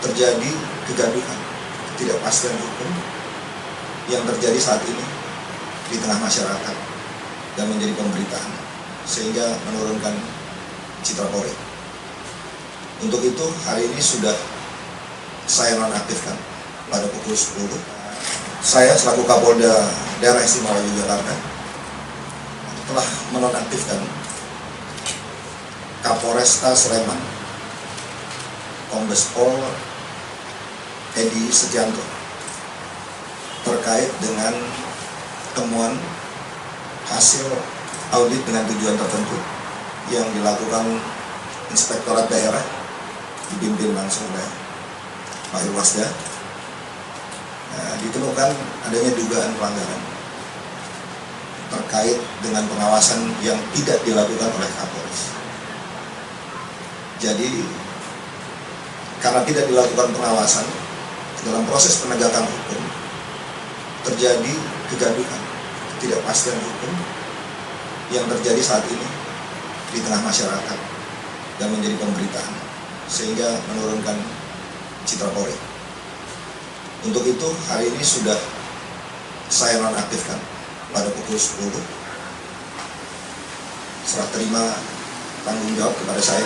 terjadi kegaduhan, ketidakpastian hukum yang terjadi saat ini di tengah masyarakat dan menjadi pemberitaan sehingga menurunkan citra Polri. Untuk itu hari ini sudah saya nonaktifkan pada pukul 10. Saya selaku Kapolda Daerah Istimewa Yogyakarta telah menonaktifkan Kapolresta Sleman Kombes Pol Edi Setianto terkait dengan temuan hasil audit dengan tujuan tertentu yang dilakukan Inspektorat Daerah dipimpin langsung oleh Pak Irwasda. Ditemukan adanya dugaan pelanggaran terkait dengan pengawasan yang tidak dilakukan oleh Kapolres. Jadi karena tidak dilakukan pengawasan dalam proses penegakan hukum, terjadi kegaduhan, ketidakpastian hukum yang terjadi saat ini di tengah masyarakat dan menjadi pemberitaan sehingga menurunkan citra Polri. Untuk itu hari ini sudah saya nonaktifkan pada pukul 10. Serah terima tanggung jawab kepada saya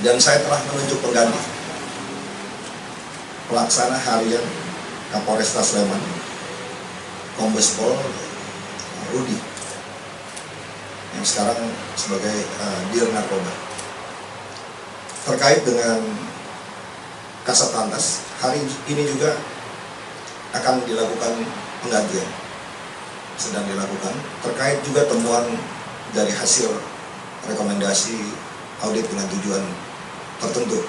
dan saya telah menunjuk pengganti pelaksana harian Kapolresta Sleman Kombes Pol Rudi yang sekarang sebagai Dir Narkoba. Terkait dengan Kasat Lantas, hari ini juga akan dilakukan penggantian, sedang dilakukan terkait juga temuan dari hasil rekomendasi audit dengan tujuan tertentu.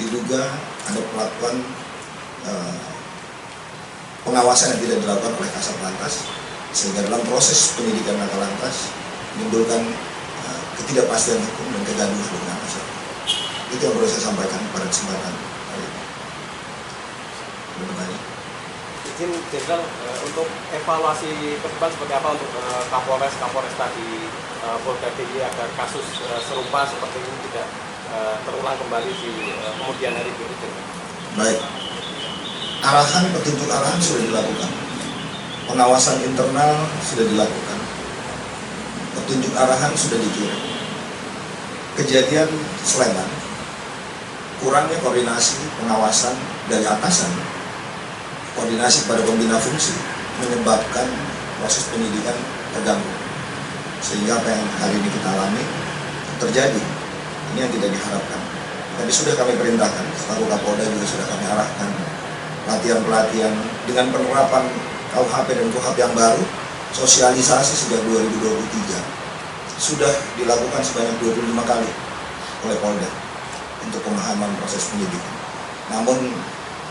Diduga ada pelakuan pengawasan yang tidak dilakukan oleh Kasat Lantas sehingga dalam proses penyidikan Laka Lantas menimbulkan ketidakpastian hukum dan kegaduhan dengan masyarakat. Itu yang perlu saya sampaikan pada kesempatan hari ini. Bertanya. Izin Jenderal, untuk evaluasi ke depan seperti apa untuk Kapolres tadi Polda DIY agar kasus serupa seperti ini tidak terulang kembali di kemudian hari berikutnya? Baik, petunjuk arahan sudah dilakukan, pengawasan internal sudah dilakukan, petunjuk arahan sudah dikirim. Kejadian Sleman, kurangnya koordinasi pengawasan dari atasan, koordinasi pada pembina fungsi menyebabkan proses penyidikan terganggu, sehingga apa yang hari ini kita alami terjadi. Ini yang tidak diharapkan. Tadi sudah kami perintahkan, selaku Kapolda juga sudah kami arahkan pelatihan-pelatihan dengan penerapan KUHP dan KUHAP yang baru, sosialisasi sejak 2023 sudah dilakukan sebanyak 25 kali oleh Polda untuk pemahaman proses penyidikan. Namun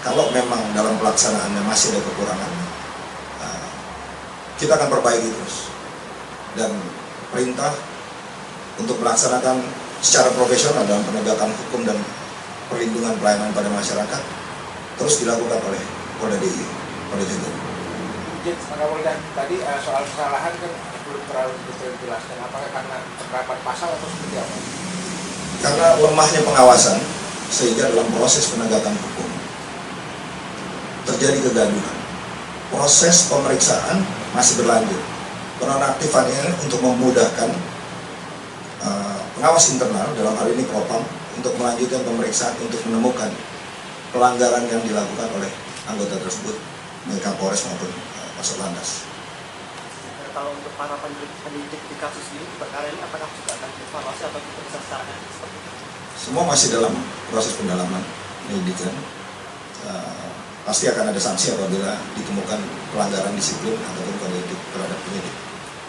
kalau memang dalam pelaksanaannya masih ada kekurangan, kita akan perbaiki terus. Dan perintah untuk melaksanakan secara profesional dalam penegakan hukum dan perlindungan pelayanan pada masyarakat terus dilakukan oleh Polda DIY, Polda Jabar. Pak Kapolda, tadi soal kesalahan kan belum terlalu dijelaskan, apakah karena penerapan pasal atau seperti apa? Karena lemahnya pengawasan sehingga dalam proses penegakan hukum terjadi kegaduhan. Proses pemeriksaan masih berlanjut. Penonaktifannya untuk memudahkan pengawas internal, dalam hal ini Propam, untuk melanjutkan pemeriksaan untuk menemukan pelanggaran yang dilakukan oleh anggota tersebut, baik Kapolres maupun Kasat Lantas. Kalau untuk para penyidik di kasus ini, perkara ini apakah juga akan dievaluasi atau diperiksa secara etik? Semua masih dalam proses pendalaman penyidikan. Pasti akan ada sanksi apabila ditemukan pelanggaran disiplin ataupun kode etik terhadap penyidik.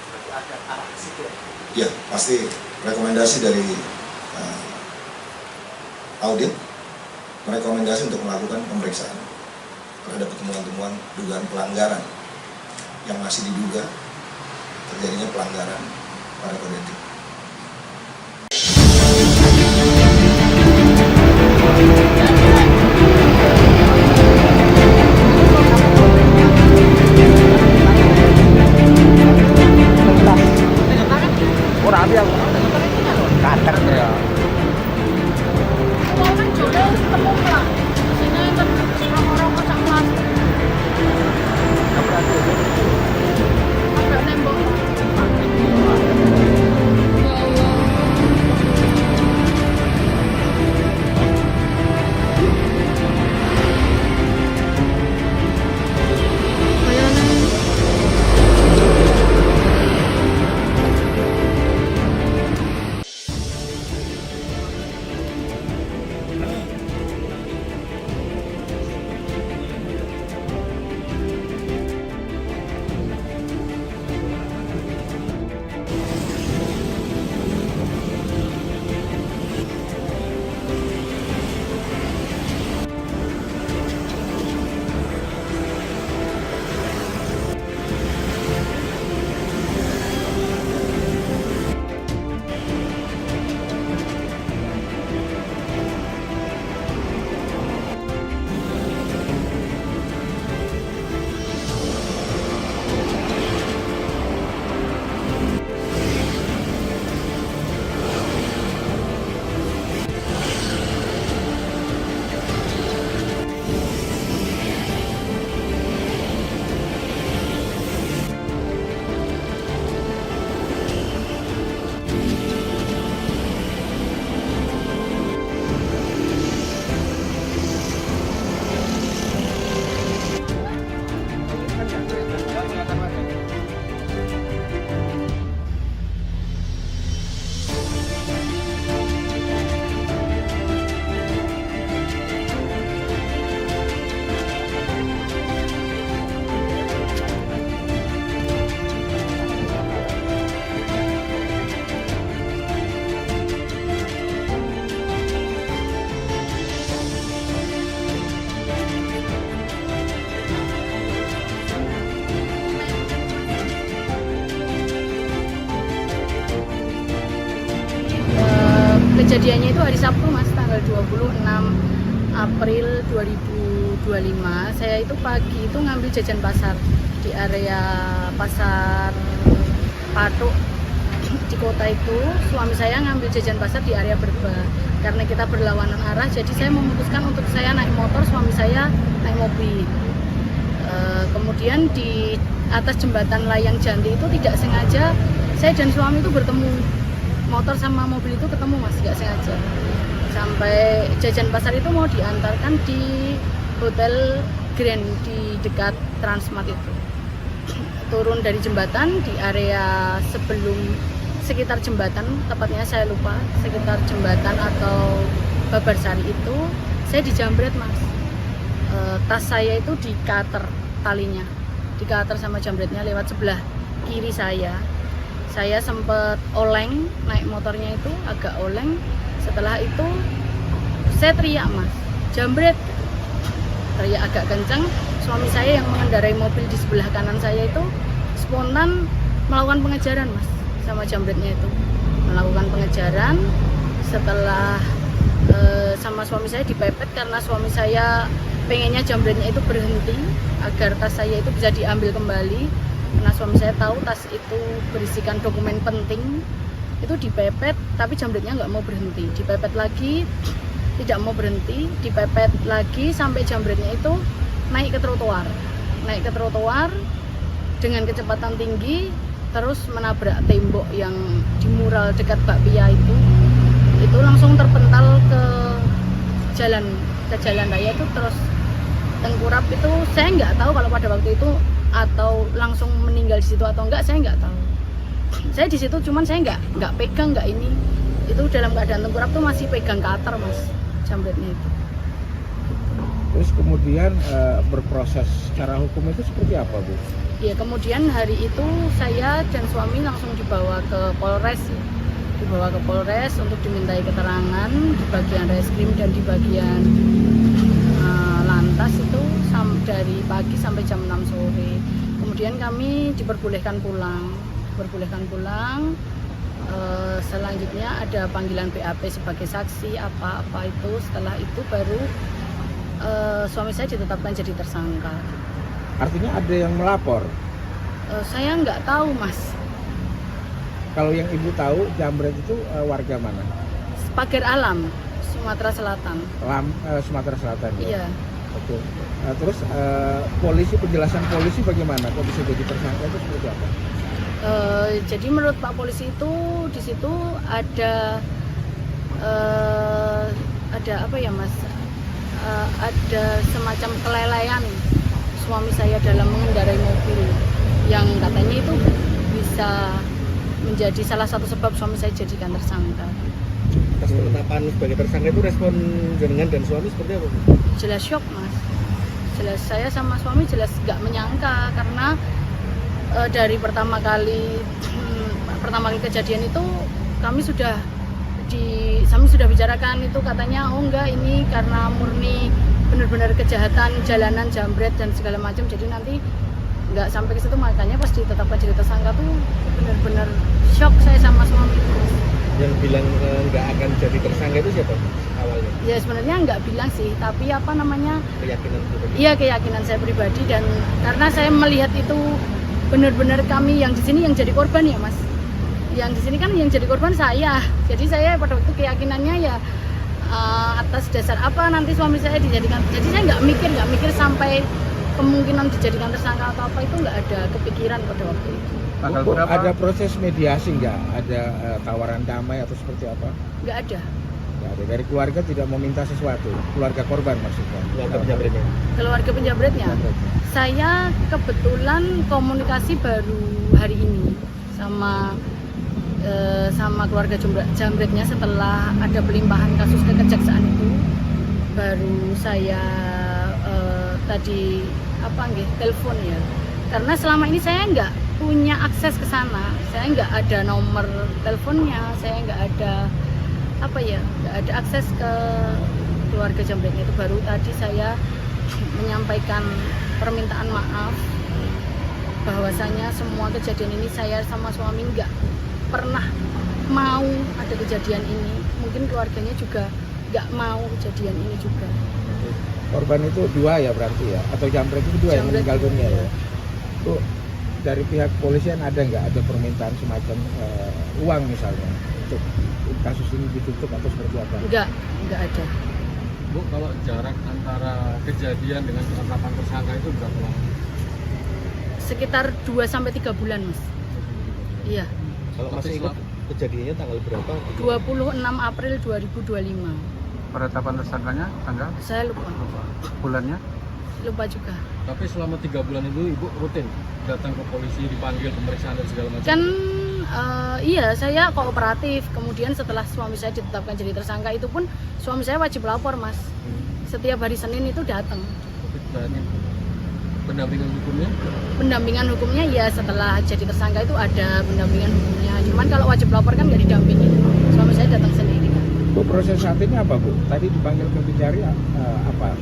Berarti ada arah ke situ ya? Ya, pasti rekomendasi dari audit merekomendasi untuk melakukan pemeriksaan terhadap temuan-temuan dugaan pelanggaran yang masih diduga terjadinya pelanggaran pada kode etik. Kader ya. kejadiannya itu hari Sabtu Mas, tanggal 26 April 2025. Saya itu pagi itu ngambil jajan pasar di area pasar Patok di kota itu. Suami saya ngambil jajan pasar di area Berba. Karena kita berlawanan arah, jadi saya memutuskan untuk saya naik motor, suami saya naik mobil. Kemudian di atas jembatan Layang Janti itu tidak sengaja saya dan suami itu bertemu, motor sama mobil itu ketemu Mas, nggak sengaja. Sampai jajan pasar itu mau diantarkan di Hotel Grand di dekat Transmart itu. Turun dari jembatan di area sebelum sekitar jembatan, tepatnya saya lupa, sekitar jembatan atau Babarsari itu saya dijambret Mas. Tas saya itu di-cutter talinya, di-cutter sama jambretnya lewat sebelah kiri saya. Saya sempat oleng, naik motornya itu agak oleng. Setelah itu saya teriak Mas, jambret, teriak agak kencang. Suami saya yang mengendarai mobil di sebelah kanan saya itu spontan melakukan pengejaran Mas, sama jambretnya itu melakukan pengejaran. Setelah sama suami saya dipepet karena suami saya pengennya jambretnya itu berhenti agar tas saya itu bisa diambil kembali, karena suami saya tahu tas itu berisikan dokumen penting. Itu dipepet tapi jambretnya nggak mau berhenti, dipepet lagi tidak mau berhenti, dipepet lagi sampai jambretnya itu naik ke trotoar dengan kecepatan tinggi, terus menabrak tembok yang di mural dekat bakpia itu langsung terpental ke jalan raya itu. Terus tengkurap itu saya nggak tahu kalau pada waktu itu atau langsung meninggal di situ atau enggak, saya nggak tahu. Saya di situ cuman saya nggak pegang, nggak ini, itu dalam keadaan tengkurap tuh masih pegang cutter Mas, jambretnya itu. Terus kemudian berproses secara hukum itu seperti apa Bu? Ya kemudian hari itu saya dan suami langsung dibawa ke Polres, untuk dimintai keterangan di bagian reskrim dan di bagian lantas itu dari pagi sampai jam 6 sore. Kemudian kami diperbolehkan pulang. Selanjutnya ada panggilan BAP sebagai saksi apa itu. Setelah itu baru suami saya ditetapkan jadi tersangka. Artinya ada yang melapor? Saya nggak tahu Mas. Kalau yang Ibu tahu, jambret itu warga mana? Pagar Alam, Sumatera Selatan. Sumatera Selatan ya? Iya. Oke. Terus penjelasan polisi bagaimana? Kok bisa jadi tersangka itu seperti apa? Jadi menurut Pak Polisi itu di situ ada apa ya Mas? Ada semacam kelelehan suami saya dalam mengendarai mobil yang katanya itu bisa menjadi salah satu sebab suami saya jadikan tersangka. Atas penetapan sebagai tersangka itu respon jenengan dan suami seperti apa? Jelas shock Mas, jelas saya sama suami jelas nggak menyangka, karena dari pertama kali kejadian itu kami sudah bicarakan itu, katanya oh enggak, ini karena murni benar-benar kejahatan jalanan, jambret dan segala macam, jadi nanti nggak sampai ke situ. Makanya pas ditetapkan jadi tersangka tuh benar-benar shock saya sama suami. Yang bilang nggak akan jadi tersangka itu siapa awalnya? Ya sebenarnya nggak bilang sih, tapi Keyakinan pribadi. Iya, keyakinan saya pribadi, dan karena saya melihat itu benar-benar kami yang di sini yang jadi korban ya Mas. Yang di sini kan yang jadi korban saya. Jadi saya pada waktu keyakinannya ya atas dasar apa nanti suami saya dijadikan. Jadi saya nggak mikir sampai kemungkinan dijadikan tersangka atau apa, itu nggak ada kepikiran pada waktu itu. Ada proses mediasi nggak? Ada tawaran damai atau seperti apa? Nggak ada. Nggak ada. Dari keluarga tidak meminta sesuatu? Keluarga korban maksudnya? Keluarga penjambretnya. Saya kebetulan komunikasi baru hari ini sama keluarga jambretnya setelah ada pelimpahan kasus ke kejaksaan itu. Baru saya tadi telepon ya, karena selama ini saya nggak punya akses ke sana, saya nggak ada nomor teleponnya, saya nggak ada akses ke keluarga jambretnya itu. Baru tadi saya menyampaikan permintaan maaf bahwasanya semua kejadian ini saya sama suami nggak pernah mau ada kejadian ini, mungkin keluarganya juga nggak mau kejadian ini juga. Korban itu 2 ya berarti ya, atau jambret itu 2 yang Jambret, meninggal dunia iya. ya. Itu dari pihak kepolisian ada permintaan semacam uang misalnya untuk kasus ini ditutup atau seperti apa? Nggak ada. Bu, kalau jarak antara kejadian dengan penetapan tersangka itu berapa lama? Sekitar 2-3 bulan, Mas. Iya. Kalau masih ingat kejadiannya tanggal berapa? 26 April 2025. Penetapan tersangkanya tanggal? Saya lupa Bulannya? juga. Tapi selama 3 bulan itu Ibu rutin datang ke polisi, dipanggil pemeriksaan dan segala macam? Kan iya, saya kooperatif. Kemudian setelah suami saya ditetapkan jadi tersangka itu pun suami saya wajib lapor, Mas. Setiap hari Senin itu datang. Dan pendampingan hukumnya? Pendampingan hukumnya ya setelah jadi tersangka itu ada pendampingan hukumnya. Cuman kalau wajib lapor kan nggak didampingi. Suami saya datang sendiri kan. Bu, proses saat ini apa Bu? Tadi dipanggil ke Kejari apa?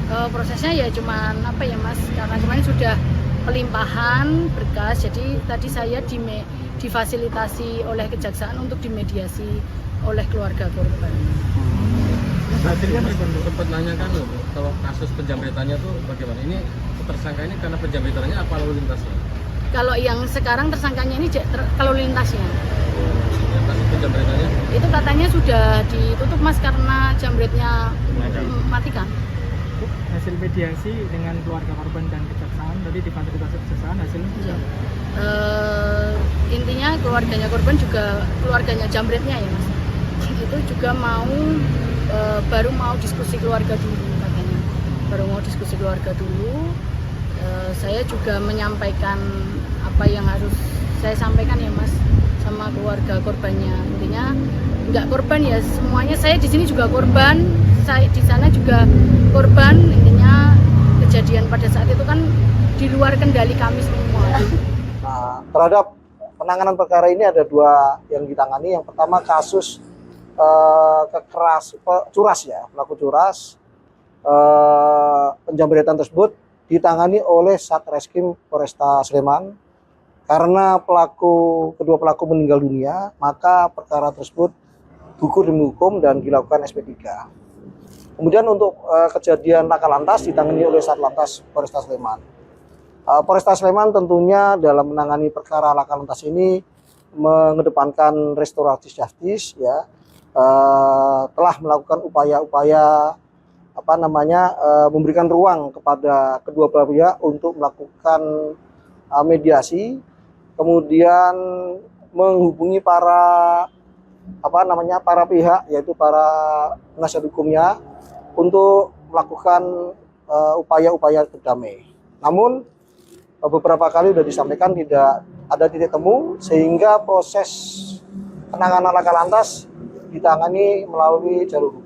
Prosesnya ya cuman apa ya Mas, karena kemarin sudah pelimpahan berkas, jadi tadi saya difasilitasi oleh kejaksaan untuk dimediasi oleh keluarga korban. Tadi kan sempat nanyakan loh, Bu, kalau kasus penjamretannya tuh bagaimana? Ini tersangka ini karena penjamretannya apa lalu lintasnya? Kalau yang sekarang tersangkanya ini kalau lintasnya Yang kasus penjamretannya? itu katanya sudah ditutup Mas karena jambretnya matikan. Hasil mediasi dengan keluarga korban dan kejaksaan tadi difasilitasi kejaksaan hasilnya Ya. Intinya keluarganya korban juga keluarganya jambretnya ya Mas, itu juga mau baru mau diskusi keluarga dulu katanya, baru mau diskusi keluarga dulu. Saya juga menyampaikan apa yang harus saya sampaikan ya Mas sama keluarga korbannya. Intinya nggak korban ya semuanya, saya di sini juga korban, saya di sana juga korban. Intinya kejadian pada saat itu kan di luar kendali kami semua. Nah, terhadap penanganan perkara ini ada 2 yang ditangani. Yang pertama kasus curas ya, pelaku curas. Penjambretan tersebut ditangani oleh Satreskrim Polresta Sleman. Karena kedua pelaku meninggal dunia, maka perkara tersebut gugur demi hukum dan dilakukan SP3. Kemudian untuk kejadian laka lantas ditangani oleh Satlantas Polresta Sleman. Polresta Sleman tentunya dalam menangani perkara laka lantas ini mengedepankan restoratif justice ya, telah melakukan upaya-upaya memberikan ruang kepada kedua belah pihak untuk melakukan mediasi, kemudian menghubungi para pihak yaitu para penasihat hukumnya untuk melakukan upaya-upaya berdamai. Namun beberapa kali sudah disampaikan tidak ada titik temu sehingga proses penanganan laka lantas ditangani melalui jalur hukum.